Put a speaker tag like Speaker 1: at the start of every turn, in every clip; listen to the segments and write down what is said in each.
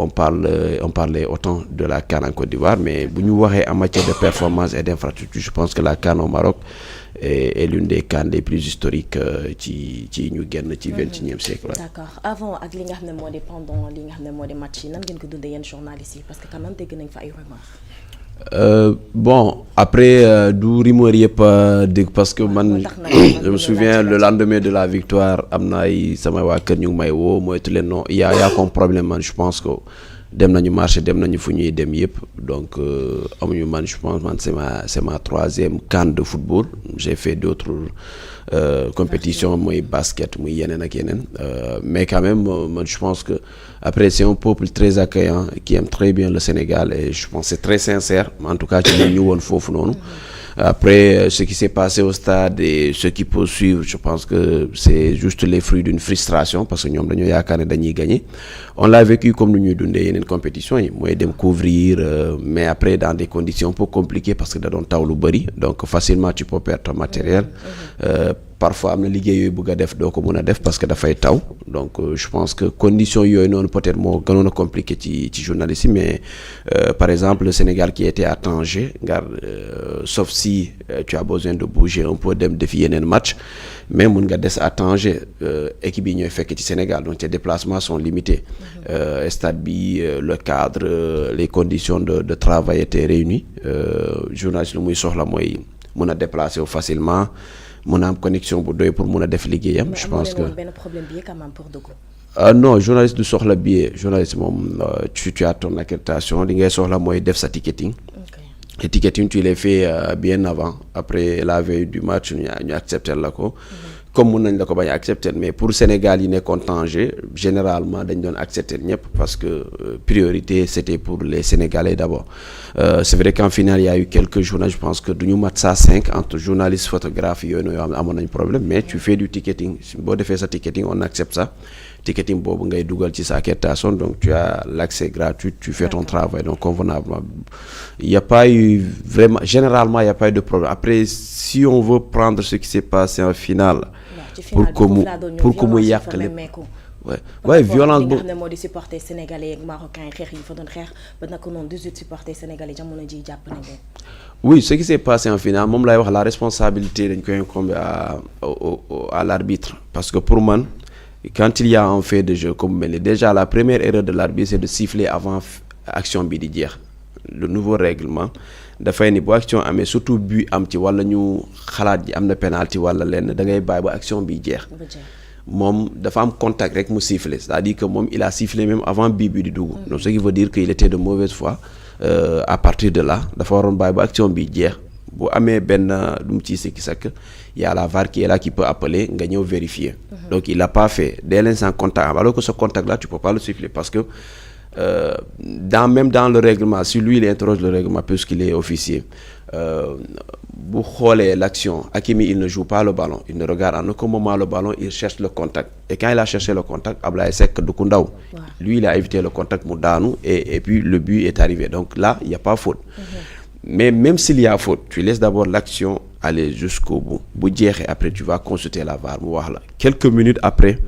Speaker 1: on parlait autant de la CAN en Côte d'Ivoire, mais bu ñu waxee en matière de performance et d'infrastructure, je pense que la CAN au Maroc est l'une des CAN les plus historiques ci ñu génn ci 21e siècle.
Speaker 2: D'accord. Avant ak li nga xam ne moo di pendant li nga xam ne moo di match yi nan ngeen ko dundee yéen journalistes yi parce que quand même dégg nañ fa ay rumeurs.
Speaker 1: Bon après du rumeur yëpp dégg parce que man je me souviens le lendemain de la victoire am na ay sama waa kër ñu ngi may woo moytu leen non y a comme problème man je pense que dem nañu marché dem nañu fu ñuy dem yëpp donc amuñu man je pense man c'est ma troisième CAN de football j'ai fait d'autres compétitions muy basket muy yeneen ak yeneen mais quand même man je pense que après c'est un peuple très accueillant qui aime très bien le Sénégal et je pense c'est très sincère en tout cas ci ñu woon foofu noonu. Après ce qui s'est passé au stade et ce qui peut suivre je pense que c'est juste les fruits d'une frustration parce que ñoom dañoo yaakaar ne dañuy gagner on l'a vécu comme nu ñuy dundee yeneen compétition yi mooy dem couvrir mais après dans des conditions un peu compliquées parce que da doon taw lu bëri donc facilement tu peux perdre ton matériel parfois am na liggéey yooyu bëgg a def doo ko mën a def parce que dafay taw donc je pense que conditions yooyu noonu peut-être moo gënoon a compliqué ci journaliste yi mais par exemple le Sénégal qui était à Tanger sauf si tu as besoin de bouger un peu dem defi yeneen match mais mun nga des à Tanger équipe yi ñooy fekk ci Sénégal donc tes déplacements sont limités stade bi le cadre les conditions de travail étaient réunies journaliste lu muy soxla mooy mun a déplacer wu facilement mun a am connexion bu doy pour mun a def liggéeyam. je pense que
Speaker 2: benn problème billet quand même pour dugg.
Speaker 1: Non journaliste du soxla billet journaliste moom tu as ton accréditation li ngay soxla mooy def sa ticketing. Et ticketing tu les fais bien avant après la veille du match ñu accepter la ko. Comme mun nañ la ko bañ a accepter mais pour Sénégal yi nekkoon Tanger généralement dañ doon accepter ñëpp parce que priorité c'était pour les Sénégalais d'abord c'est vrai qu'en finale il y a eu quelques journalistes je pense que du ñu mat ça 5 entre journalistes photographes yooyu noonu yoo amoon nañ problème mais tu fais du ticketing boo defee sa ticketing on accepte ça ticketing boobu ngay dugal ci sa accréditation donc tu as l'accès gratuit tu fais ton travail donc convenablement il y a pas eu vraiment généralement il y a pas eu de problème après si on veut prendre ce qui s'est passé en finale pour que mu yàq lépp ouais violence boobu
Speaker 2: nga xam ne moo di supporter sénégalais ak marocains yi xeex yi fa doon xeex ba naka noonu 18 supporters sénégalais jamono ji jàpp nañ leen.
Speaker 1: Oui ce qui s'est passé en finale moom lay wax la responsabilité dañ koy incomber à l'arbitre parce que pour man quand il y a un fait de jeu comme mel ni déjà la première erreur de l'arbitre c'est de siffler avant action bi di jeex le nouveau règlement dafay ni bu action amee surtout but am ci wala ñu xalaat ji am na penalty wala lenn da ngay bàyyi ba action bi jeex moom dafa am contact rek mu siffler c'est-à-dire que moom il a sifflé même avant bii bi di dugg donc ce qui veut dire que il était de mauvaise foi à partir de là dafa waroon bàyyi ba action bi jeex bu amee benn lu mu ciy sikki sakk y a la VAR qui est là qui peut appeler nga ñëw vérifier donc il l'a pas fait dès l'instant contact alors que ce contact là tu peux pas le siffler parce que même dans le règlement si lui il interroge le règlement puisqu'il est officier bu xoolee l'action Hakimi il ne joue pas le ballon il ne regarde en aucun moment le ballon il cherche le contact et quand il a cherché le contact Ablaye Seck du ku ndaw lui il a évité le contact mu daanu et puis le but est arrivé donc là il y a pas faute mais même s'il y a faute tu laisses d'abord l'action aller jusqu'au bout bu jeexee après tu vas consulter la VAR mu wax la quelques minutes après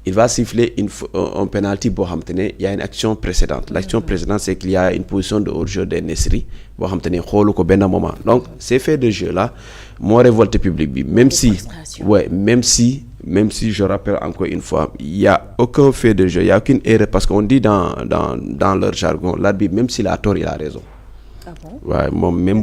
Speaker 1: il va siffler un penalty boo xam te ne y a une action précédente l'action précédente c'est qu'il y a une position de hors-jeu de Nesri boo xam te ne xoolu ko benn moment donc ces faits de jeu là moo révolté public bi même si je rappelle encore une fois il y a aucun fait de jeu il y a aucune erreur parce qu'on dit dans leur jargon l'arbitre même s'il a tort il a raison.
Speaker 2: Ah bon?
Speaker 1: Ouais, moom même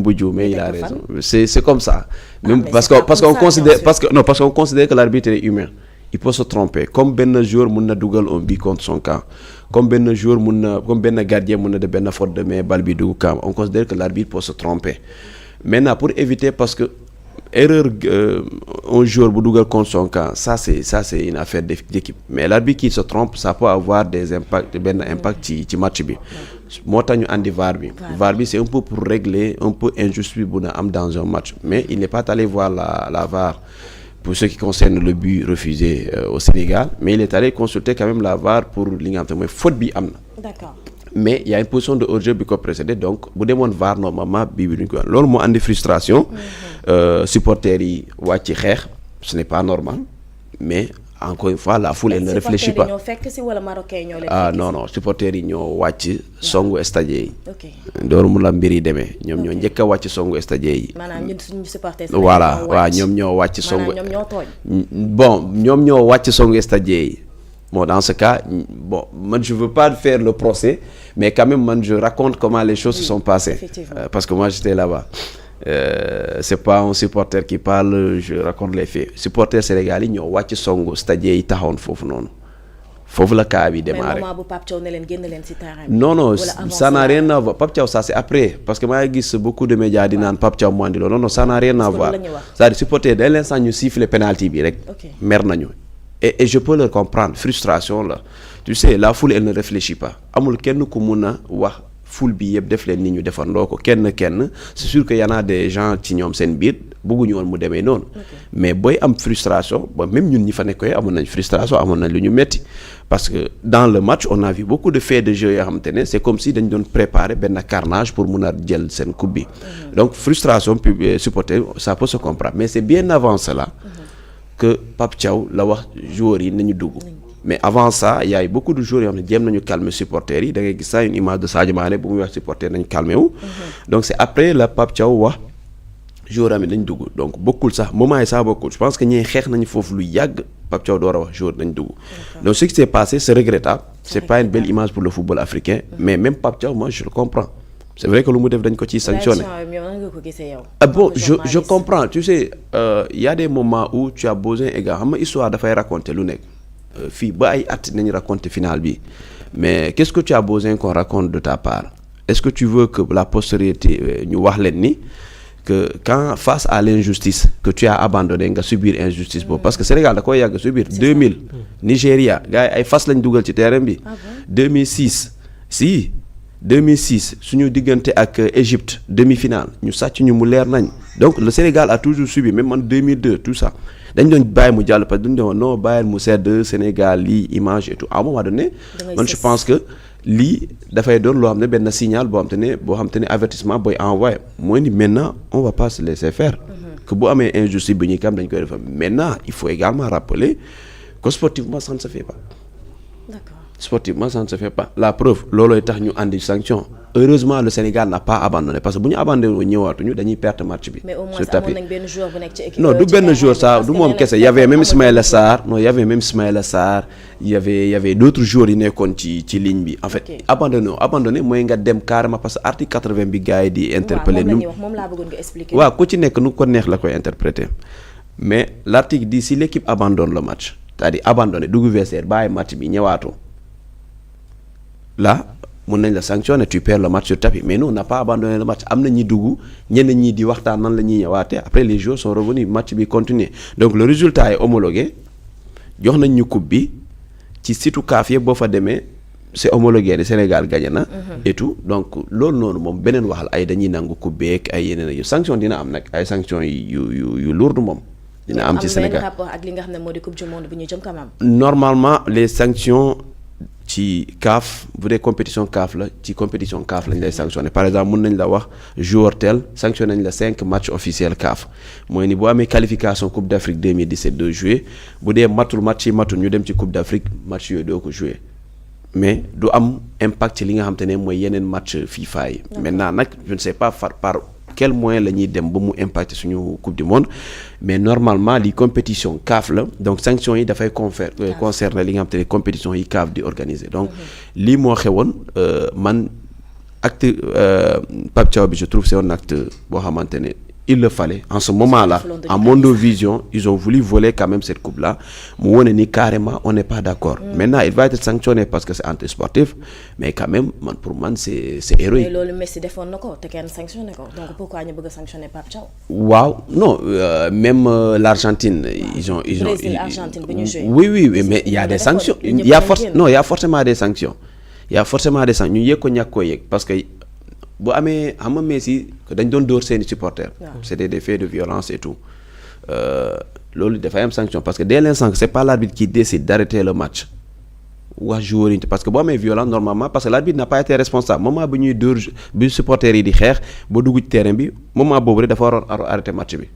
Speaker 1: bu juumee il a raison c'est comme ça même parce qu'on considère que l'arbitre est humain il peut se tromper comme benn joueur mun na dugal un but contre son camp comme benn gardien mun na def benn faute de main bal bi dugg camp on considère que l'arbitre peut se tromper maintenant pour éviter parce que erreur un joueur bu dugal contre son camp ça c'est une affaire d'équipe mais l'arbitre qui se trompe ça peut avoir des impacts benn impact ci match bi moo tax ñu andi VAR bi c'est un peu pour régler un peu injustice bu na am dans un match mais il n'est pas allé voir la VAR pour ce qui concerne le but refusé au Sénégal mais il est allé consulter quand même la VAR pour li nga xam te mooy faute bi am na.
Speaker 2: D'accord.
Speaker 1: Mais il y a une position de hors-jeu bi ko précédé donc bu demoon VAR normalement bii bi duñ ko loolu moo andi frustration supporters yi wàcc xeex ce n'est pas normal mais encore une fois la foule elle ne réfléchit pas. Non supporters yi ñoo wàcc songu stade yi. Loolu mu la mbir yi demee ñoom ñoo njëkk a wàcc songu stade yi.
Speaker 2: maanaam ñun suñu supporters.
Speaker 1: voilà waaw ñoom ñoo wàcc songu.
Speaker 2: ñoom ñoo tooñ.
Speaker 1: bon ñoom ñoo wàcc songu stade yi. Bon, dans ce cas, bon, moi, je ne veux pas faire le procès, mais quand même, moi, je raconte comment les choses se sont passées. Parce que moi, j'étais là-bas. C'est pas un supporter qui parle, je raconte les faits. Supporter sénégalais, ils ont watch songo, c'est-à-dire ils taxone fofu non. Fofu la cas bi démarrer. Non, ça n'a rien à voir. Pape Thiaw, ça c'est après. Parce que moi, j'ai vu beaucoup de médias qui disent Pape Thiaw Mwandilo. Non, ça n'a rien à voir. C'est-à-dire supporter, dès l'instant où ils sifflent le penalty, merde nañu. Et je peux le comprendre, frustration là. Tu sais, la foule elle ne réfléchit pas. Amul kenn ku mëna wax foule bi yeb def len ni ñu defandoo ko kenn c'est sûr que y en a des gens ci ñom sen biir bëggu ñu won mu démé non. Mais boy am frustration, bon, même ñun ñi fa nekkoy amon nañ frustration, amon nañ lu ñu metti parce que dans le match on a vu beaucoup de faits de jeu yo xamantene c'est comme si dañ doon préparer ben carnage pour mëna jël sen coupe bi. Donc frustration supporter ça peut se comprendre, mais c'est bien avant cela. Que Pape Thiaw la wax joueurs yi nañu dugg mais avant ça il y a beaucoup de joueurs yoo xam ne jéem nañu calmer supporters yi da ngay gis ça une image de Sadio Mané bu muy wax supporter nañu calmer wu. Donc c'est après la Pape Thiaw wax joueurs am nañ dugg donc bokkul sax moment yi sax bokkul je pense que ñi xeex nañu foofu lu yàgg Pape Thiaw door a wax joueurs nañ dugg. Donc ce qui s'est passé c'est regrettable c'est pas une belle image pour le football africain mais même Pape Thiaw moi je le comprends. C'est vrai que le Moudef dañ ko ci sanctionné. Bon, je comprends. Tu sais, y a des moments où tu as besoin égal. Xam nga histoire dafay raconter lu nekk. Fii ba ay at nañu raconter final bi. Mais qu'est-ce que tu as besoin qu'on raconte de ta part? Est-ce que tu veux que la postérité ñu wax leen ni que quand face à l'injustice que tu as abandonné nga subir injustice boobu parce que Sénégal da koy yàgg subir 2000 Nigeria gars yi ay fas lañ dugal ci terrain bi 2006 si 2006 suñu diggante ak Égypte demi-finale ñu sàcc ñu mu leer nañ donc le Sénégal a toujours subi même en 2002 tout ça dañ doon bàyyi mu jàll parce que duñ doon non bàyyil mu sedd Sénégal lii image et tout à un moment donné man je pense que lii dafay doon loo xam ne benn signal boo xam te ne avertissement booy envoyé mooy ni maintenant on va pas se laisser faire que bu amee injustice bi ñuy kam dañ koy def maintenant il faut également rappeler que sportivement ça ne se fait pas. D'accord. Sportivement ça ne se fait pas la preuve loolooy tax ñu andi sanction heureusement le Sénégal n'a pas abandonné parce que bu ñu abandonné ñëwaatuñu dañuy perdre match bi.
Speaker 2: mais au moins amoon nañ benn joueur bu nekk ci équipe.
Speaker 1: Non du benn joueur ça du moom kese y avait même Ismaïla Sarr non y avait même Ismaïla Sarr y avait d'autres joueurs yi nekkoon ci ligne bi en fait. abandonné mooy nga dem carrément parce que article 80 bi gars yi di interpeller ñu
Speaker 2: moom laa bëggoon nga expliquer.
Speaker 1: waaw ku ci nekk nu ko neex la koy interpréter mais l'article dit si l'équipe abandonne le match c'est-à-dire abandonné dugg vestiaire bàyyi match bi ñëwaatoo là mun nañ la sanctionner tu perds le match sur tapis mais nous on n'a pas abandonné le match am na ñi dugg ñenn ñi di waxtaan nan la ñuy ñëwaatee après les joueurs sont revenus match bi continuer donc le résultat est homologué jox nañ ñu coupe bi ci situ CAF yëpp boo fa demee c'est homologué le Sénégal gagné na et tout donc loolu noonu moom beneen waxal ay dañuy nangu coupe beeg ay yeneen yu sanction dina am nag ay sanctions yu lourd moom dina am ci Sénégal
Speaker 2: am rapport ak li nga xam ne moo di coupe du monde bi ñu jëm quand même.
Speaker 1: Normalement les sanctions ci CAF bu dee compétition CAF la ci compétition CAF lañ lay sanctionné par exemple mun nañ la wax joueur tel sanctionné nañ la 5 matchs officiels CAF mooy ni boo amee qualification Coupe d'Afrique 2017 de jouer bu dee matul match yi matul ñu dem ci Coupe d'Afrique match yooyu doo ko jouer mais du am impact ci li nga xam te ne mooy yeneen match FIFA yi. Maintenant nag je ne sais pas par quel moyen la ñuy dem ba mu impacter suñu coupe du monde mais normalement li compétition CAF la donc sanctions yi dafay concerner li nga xam te ne compétition yi CAF di organiser donc lii moo xewoon man acte Pape Thiaw bi je trouve c'est un acte boo xamante ne il le fallait en ce moment-là en Mondovision ils ont voulu voler quand même cette coupe-là mu wone ni carrément on n'est pas d'accord maintenant il va être sanctionné parce que c'est anti-sportif mais quand même man pour man c'est héroïque.
Speaker 2: mais loolu Messi defoon na ko te kenn sanctionné ko donc pourquoi ñu bëgg a sanctionner Pape Thiaw.
Speaker 1: waaw non même l'Argentine ils ont
Speaker 2: Brésil Argentine bi ñu joué.
Speaker 1: oui mais il y a des sanctions il y a forcément des sanctions ñu yëg ko ñàkk koo yëg parce que bu amee xam nga Messi dañ doon dóor seeni supporters c'était des faits de violence et tout loolu dafay am sanction parce que dès l'instant que c'est pas l'arbitre qui décide d'arrêter le match wax joueur yi parce que boo amee violence normalement parce que l'arbitre n'a pas été responsable moment bi ñuy dóor bi supporters yi di xeex ba dugg ci terrain bi moment boobu rek dafa waroon arrêter match bi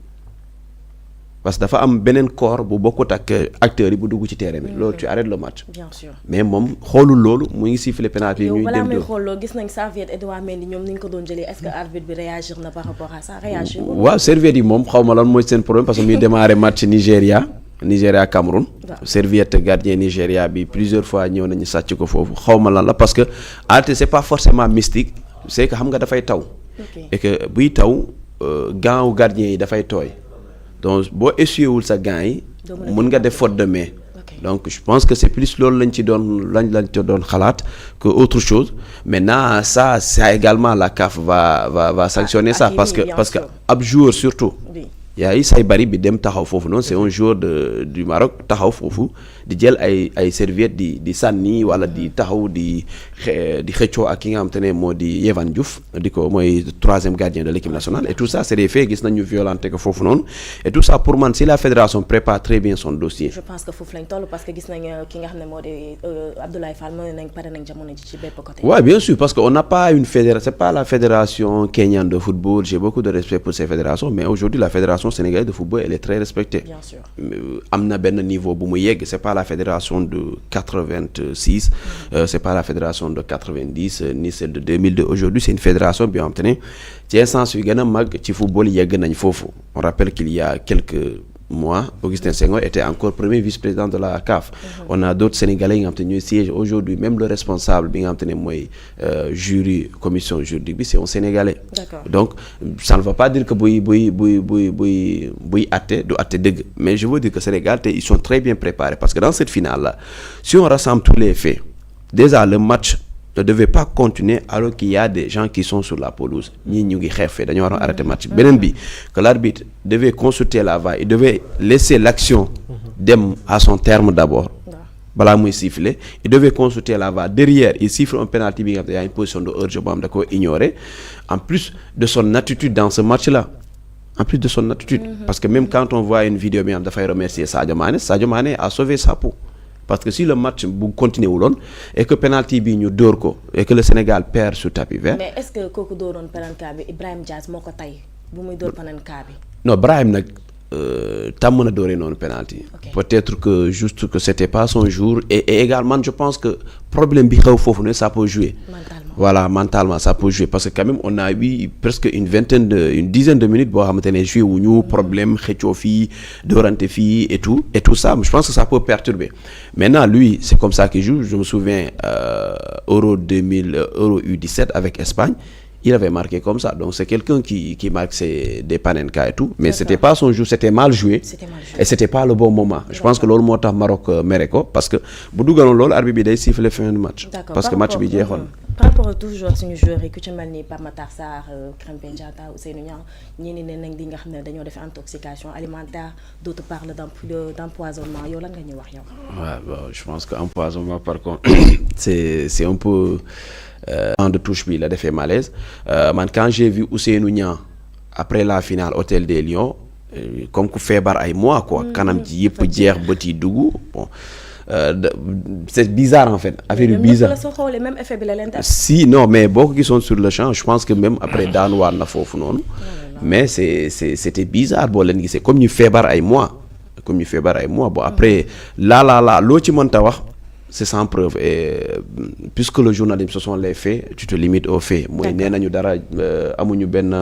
Speaker 1: parce que dafa am beneen corps bu bokkut ak acteurs yi bu dugg ci terrain bi loolu tu arrêtes le match.
Speaker 2: bien sûr
Speaker 1: mais moom xoolul loolu mu ngi siffler penalty yi ñuy
Speaker 2: balaa
Speaker 1: dem
Speaker 2: may xooloo gis nañ Serviette Edouard Mendy ñoom ni ñu ko doon jëlee est-ce que arbitre bi réagir na par rapport à ça réagir.
Speaker 1: waaw Serviette yi moom xaw ma lan mooy seen problème parce que muy démarré match Nigéria Cameroun. Serviette gardien Nigéria bi plusieurs fois ñëw nañu sàcc ko foofu xaw ma lan la parce que arrêté c'est pas forcément mystique c'est que xam nga dafay taw. et que buy taw gant wu gardien yi dafay tooy. donc boo essuyé wul sa gants yi mën nga def faute de main donc je pense que c'est plus loolu lañ ci doon xalaat que autre chose maintenant ça également la CAF va sanctionner ça parce que ab joueur surtout yaay say bari bi dem taxaw foofu noonu c'est un joueur du Maroc taxaw foofu di jël ay serviette di sànni wala di taxaw di xëccoo ak ki nga xam te ne moo di Yehvan Diouf di ko mooy troisième gardien de l'équipe nationale et tout ça c'est des faits gis nañu violenté ko foofu noonu et tout ça pour man si la fédération prépare très bien son dossier.
Speaker 2: je pense que foofu lañ toll parce que gis nañ ki nga xam ne moo di Abdoulaye Fall moo nañ pare nañ jamono ji ci bépp côté.
Speaker 1: Ouais bien sûr parce que on n'a pas une fédération c'est pas la fédération kenyane de football j'ai beaucoup de respect pour ces fédérations mais aujourd'hui la fédération sénégalaise de football elle est très respectée.
Speaker 2: Bien sûr.
Speaker 1: am na benn niveau bu mu yegg c'est pas la fédération de 86 c'est pas la fédération de 90 ni celle de 2002 aujourd'hui c'est une fédération bi nga xam te ne ci instance yu gën a mag ci football yegg nañ foofu on rappelle qu'il y a quelques mois Augustin Senghor était encore premier vice-président de la CAF. On a d'autres Sénégalais yi nga xam te ne ñooy siège aujourd'hui même le responsable bi nga xam te ne mooy jury commission juridique bi c'est un Sénégalais.
Speaker 2: D'accord.
Speaker 1: Donc ça ne veut pas dire que buy atte du atte dëgg mais je veux dire que Sénégal te ils sont très bien préparés parce que dans cette finale là si on rassemble tous les faits déjà le match ne devait pas continuer alors qu'il y a des gens qui sont sur la pelouse ñii ñu ngi xeex fee dañoo waroon arrêter match beneen bi que l'arbitre devait consulter la VAR il devait laisser l'action dem à son terme d'abord balaa muy siffler il devait consulter la VAR derrière il siffle un penalty bi nga xam ne y a une position de hors-jeu boo xam da ko ignorer en plus de son attitude dans ce match là en plus de son attitude parce que même quand on voit une vidéo bi nga xam dafay remercier Sadio Mané a sauvé sa peau parce que si le match bu continuer wuloon et que penalty bi ñu dóor ko et que le Sénégal perd sur tapis vert.
Speaker 2: mais est-ce que kooku dóoroon penalty bi Ibrahima Diaz moo ko tay bu muy dóor penalty bi.
Speaker 1: non Brahim nag tàmm na dooree noonu penalty. peut-être que juste que c'était pas son jour et également je pense que problème bi xew foofu ne ça peut jouer.
Speaker 2: mentalement
Speaker 1: voilà mentalement ça peut jouer parce que quand même on a eu presque une dizaine de minutes boo xamante ne joué wu ñu problème xëccoo fii doorante fii et tout ça je pense que ça peut perturber maintenant lui c'est comme ça qu'il joue je me souviens Euro U17 avec Espagne. Il avait marqué comme ça donc c'est quelqu'un qui marque des Panenka et tout mais c'était pas son jour c'était mal joué et c'était pas le bon moment je pense que loolu moo tax Maroc mere ko parce que bu duggaloon loolu arbitre bi day siffler fin du match parce que match bi jeexoon
Speaker 2: par rapport toujours suñu joueurs yi ku ci mel ni Pape Matar Sarr Krépin Diatta Ousseynou Niang ñenn ne nañ li nga xam ne dañoo def intoxication alimentaire d'autres parlent d'empoisonnement yow lan nga ñuy wax yow.
Speaker 1: waaw bon je pense que empoisonnement par contre c'est un peu de touche bi la defee malaise man quand j'ai vu Ousseynou Niang après la finale Hôtel des Lions comme ku feebar ay mois quoi kanam ji yëpp jeex bët yi dugg bon c'est bizarre en fait affaire yu bizarre
Speaker 2: même effet bi la leen def
Speaker 1: si non mais boo ko gisoon sur le champ je pense que même après daanuwaat na foofu noonu mais c'était bizarre boo leen gisee comme ñu feebar ay mois bon après là loo ci mënta wax c'est sans preuve et puisque le journalisme ce sont les faits tu te limites aux faits mooy nee nañu dara amuñu benn